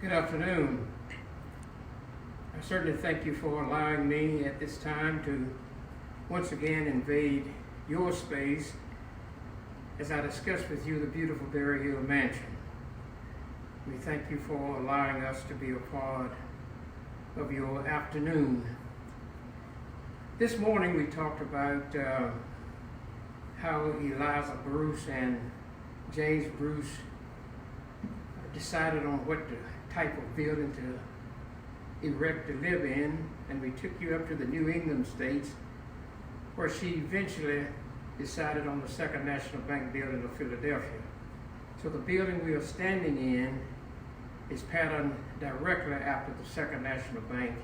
Good afternoon. I certainly thank you for allowing me at this time to once again invade your space as I discuss with you the beautiful Berry Hill Mansion. We thank you for allowing us to be a part of your afternoon. This morning we talked about how Eliza Bruce and James Bruce decided on what type of building to erect to live in, and we took you up to the New England states where she eventually decided on the Second National Bank building of Philadelphia. So the building we are standing in is patterned directly after the Second National Bank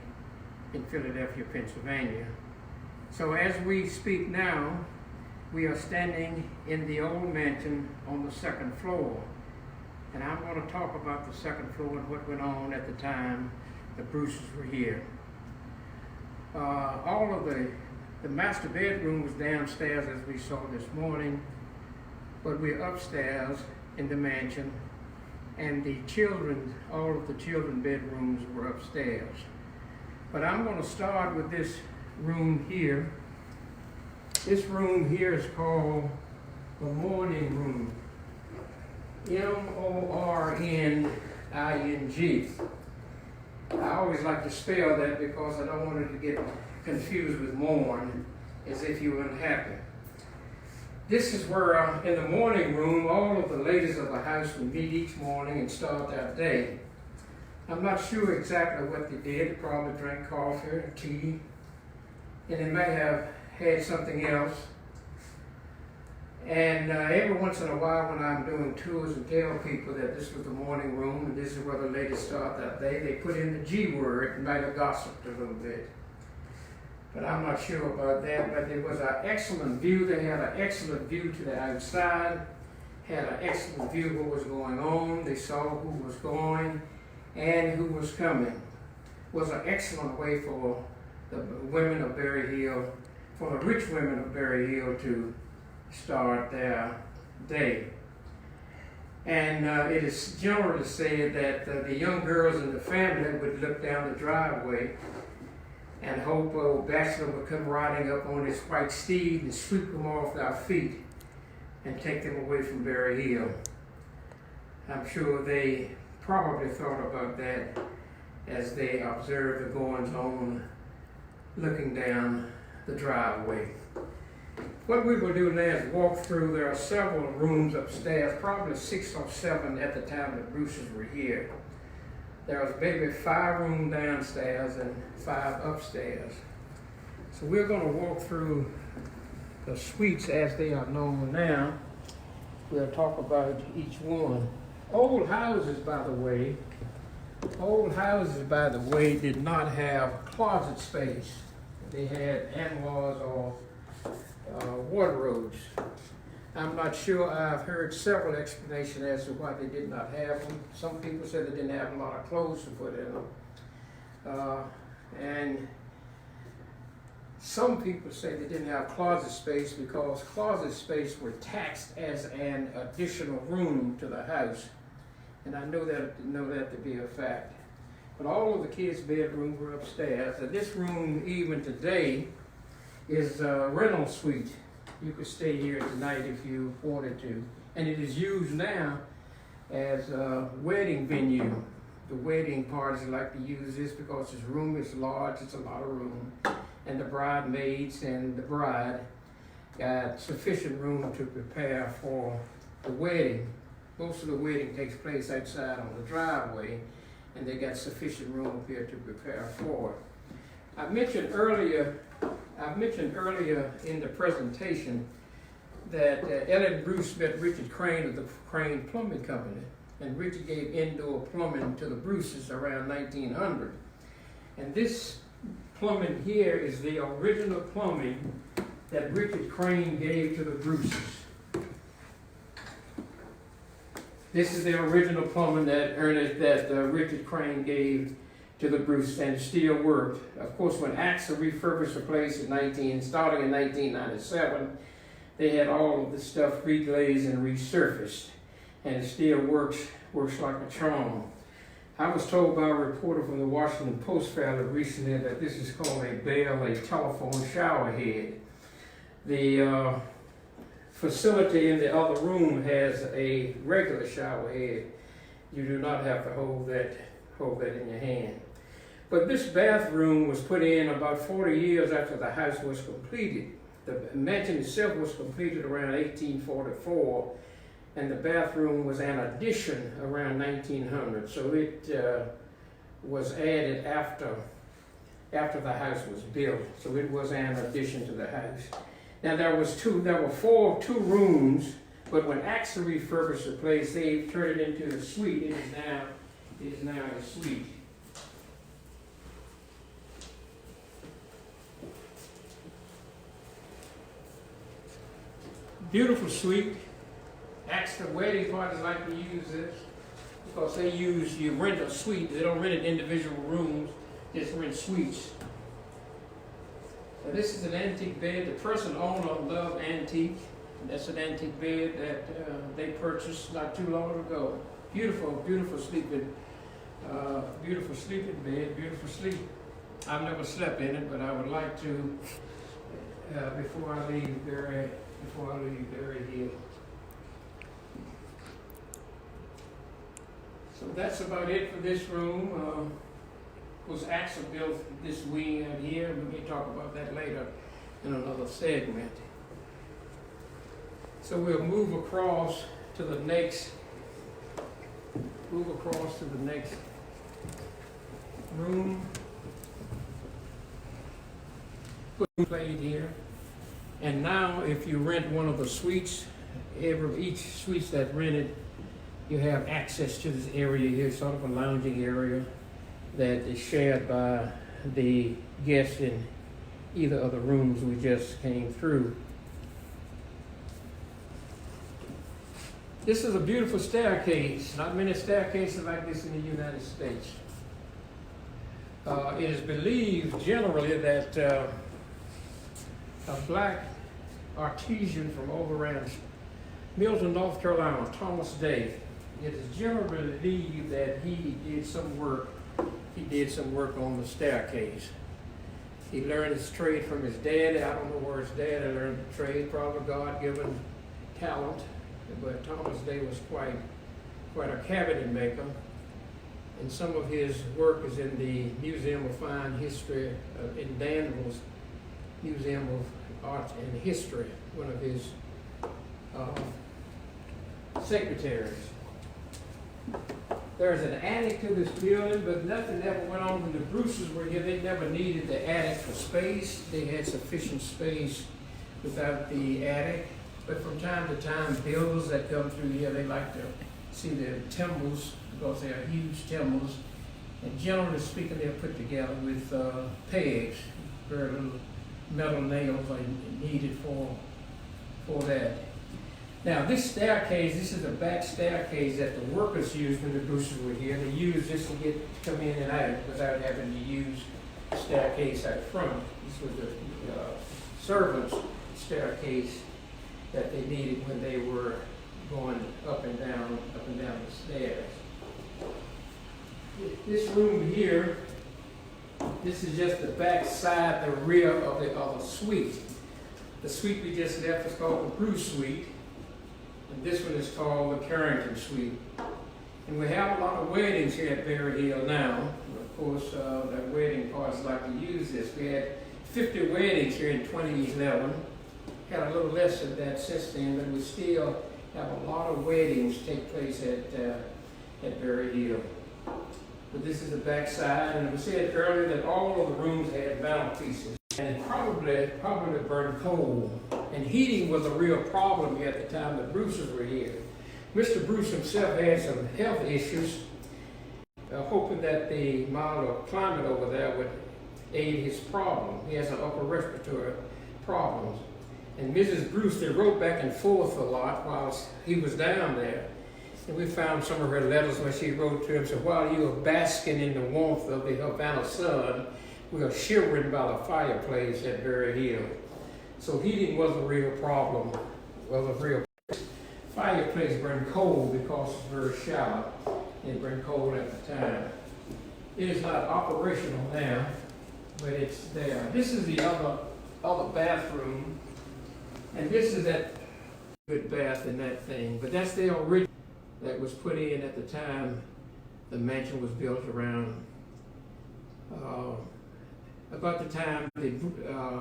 in Philadelphia, Pennsylvania. So as we speak now, we are standing in the old mansion on the second floor. And I'm going to talk about the second floor and what went on at the time the Bruces were here. All of the master bedroom was downstairs as we saw this morning, but we're upstairs in the mansion, and all of the children bedrooms were upstairs. But I'm going to start with this room here. This room here is called the morning room. M-O-R-N-I-N-G. I always like to spell that because I don't want it to get confused with mourn, as if you were unhappy. This is where, in the morning room, all of the ladies of the house would meet each morning and start their day. I'm not sure exactly what they did. They probably drank coffee or tea, and they may have had something else. And every once in a while when I'm doing tours and tell people that this was the morning room and this is where the ladies start that day, they put in the G word and might have gossiped a little bit. But I'm not sure about that. But there was an excellent view. They had an excellent view to the outside, had an excellent view of what was going on. They saw who was going and who was coming. It was an excellent way for the women of Berry Hill, for the rich women of Berry Hill to start their day. And it is generally said that the young girls in the family would look down the driveway and hope old bachelor would come riding up on his white steed and sweep them off their feet and take them away from Berry Hill. I'm sure they probably thought about that as they observed the goings on looking down the driveway. What we will do now is walk through. There are several rooms upstairs, probably 6 or 7 at the time the Bruces were here. There was maybe 5 rooms downstairs and 5 upstairs. So we're going to walk through the suites as they are known now. We'll talk about each one. Old houses, by the way, did not have closet space. They had armoires or wardrobes. I'm not sure. I've heard several explanations as to why they did not have them. Some people said they didn't have a lot of clothes to put in them. And some people say they didn't have closet space because closet space were taxed as an additional room to the house. And I know that to be a fact. But all of the kids' bedrooms were upstairs. And this room, even today, is a rental suite. You could stay here tonight if you wanted to. And it is used now as a wedding venue. The wedding parties like to use this because this room is large, it's a lot of room. And the bridesmaids and the bride got sufficient room to prepare for the wedding. Most of the wedding takes place outside on the driveway, and they got sufficient room up here to prepare for it. I mentioned earlier in the presentation that Ellen Bruce met Richard Crane of the Crane Plumbing Company, and Richard gave indoor plumbing to the Bruces around 1900. And this plumbing here is the original plumbing that Richard Crane gave to the Bruces. This is the original plumbing that Richard Crane gave to the Bruces, and it still worked. Of course, when AXA refurbished the place starting in 1997, they had all of the stuff reglazed and resurfaced, and it still works like a charm. I was told by a reporter from the Washington Post fairly recently that this is called a bell, a telephone shower head. The facility in the other room has a regular shower head. You do not have to hold that in your hand. But this bathroom was put in about 40 years after the house was completed. The mansion itself was completed around 1844, and the bathroom was an addition around 1900. So it was added after the house was built. So it was an addition to the house. Now there were two rooms, but when Axel refurbished the place, they turned it into a suite. It is now a suite. Beautiful suite. Axel wedding parties like to use this because you rent a suite. They don't rent it individual rooms, just rent suites. So this is an antique bed. The person owner loved antique. That's an antique bed that they purchased not too long ago. Beautiful, beautiful sleeping bed, beautiful sleep. I've never slept in it, but I would like to before I leave Berry Hill. So that's about it for this room. Of course, Axel built this wing out here. We may talk about that later in another segment. So we'll move across to the next room. Played here. And now if you rent one of the suites, each suite that's rented, you have access to this area here, sort of a lounging area that is shared by the guests in either of the rooms we just came through. This is a beautiful staircase. Not many staircases like this in the United States. It is believed generally that a black artisan from over around Milton, North Carolina, Thomas Day, it is generally believed that he did some work on the staircase. He learned his trade from his daddy. I don't know where his daddy learned the trade, probably God-given talent. But Thomas Day was quite a cabinet maker. And some of his work is in the Museum of Fine History, in Danville's Museum of Art and History, one of his secretaries. There's an attic to this building, but nothing ever went on when the Bruces were here. They never needed the attic for space. They had sufficient space without the attic. But from time to time, builders that come through here, they like to see their timbers because they are huge timbers. And generally speaking, they're put together with pegs. Very little metal nails are needed for that. Now this staircase, this is the back staircase that the workers used when the Bruces were here. They used this to come in and out without having to use the staircase out front. This was the servants' staircase that they needed when they were going up and down the stairs. This room here, this is just the back side, the rear of the suite. The suite we just left is called the Bruce Suite, and this one is called the Carrington Suite. And we have a lot of weddings here at Berry Hill now. Of course, the wedding parties like to use this. We had 50 weddings here in 2011. Had a little less of that since then, but we still have a lot of weddings take place at Berry Hill. But this is the back side, and we said earlier that all of the rooms had mantelpieces, and it probably burned coal. And heating was a real problem here at the time the Bruces were here. Mr. Bruce himself had some health issues, hoping that the milder climate over there would aid his problem. He has some upper respiratory problems. And Mrs. Bruce, they wrote back and forth a lot while he was down there. And we found some of her letters where she wrote to him, said, while you were basking in the warmth of the Havana sun, we were shivering by the fireplace at Berry Hill. So heating was a real problem. Fireplace burned coal because it was very shallow. It burned coal at the time. It is not operational now, but it's there. This is the other bathroom, and this is that good bath in that thing. But that's the original that was put in at the time the mansion was built around. About the time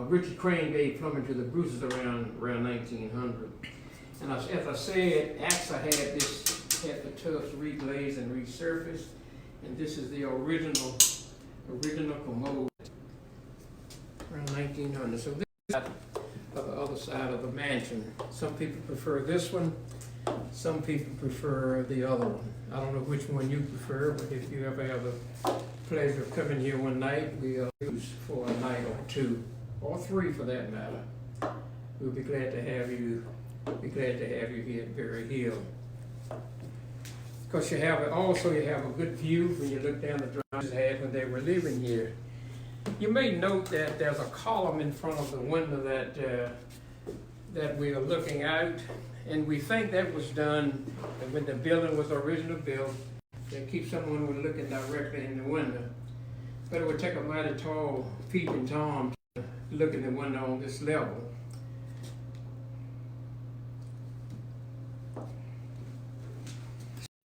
Richard Crane gave plumbing to the Bruces around 1900. And as I said, AXA had the tubs reglazed and resurfaced, and this is the original commode around 1900. So this is on the other side of the mansion. Some people prefer this one. Some people prefer the other one. I don't know which one you prefer, but if you ever have the pleasure of coming here one night, we'll use for a night or two, or three for that matter. We'll be glad to have you. Here at Berry Hill. Because you have a good view when you look down the drive they had when they were living here. You may note that there's a column in front of the window that we are looking out, and we think that was done when the building was originally built to keep someone from looking directly in the window. But it would take a mighty tall peeping Tom to look in the window on this level.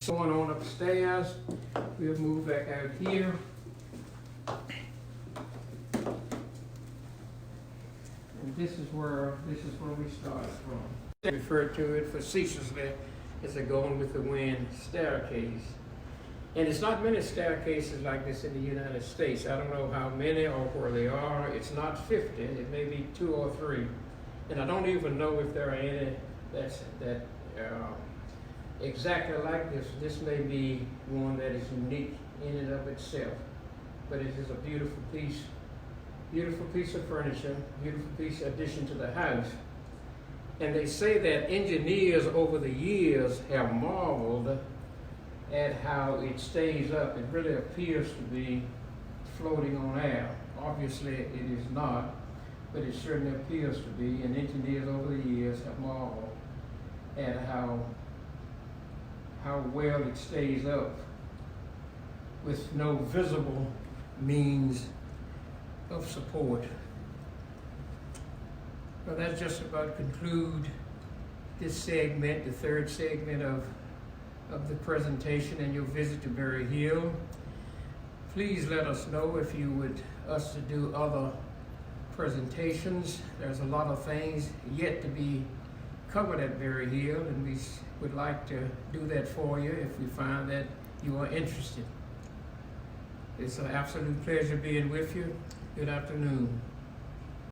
Going on upstairs, we'll move back out here. And this is where we started from. They refer to it facetiously as a going with the wind staircase. And it's not many staircases like this in the United States. I don't know how many or where they are. It's not 50, it may be 2 or 3. And I don't even know if there are any that exactly like this. This may be one that is unique in and of itself, but it is a beautiful piece of furniture, beautiful piece of addition to the house. And they say that engineers over the years have marveled at how it stays up. It really appears to be floating on air. Obviously it is not, but it certainly appears to be, and engineers over the years have marveled at how well it stays up with no visible means of support. Well, that's just about conclude this segment, the third segment of the presentation and your visit to Berry Hill. Please let us know if you would us to do other presentations. There's a lot of things yet to be covered at Berry Hill, and we would like to do that for you if we find that you are interested. It's an absolute pleasure being with you. Good afternoon.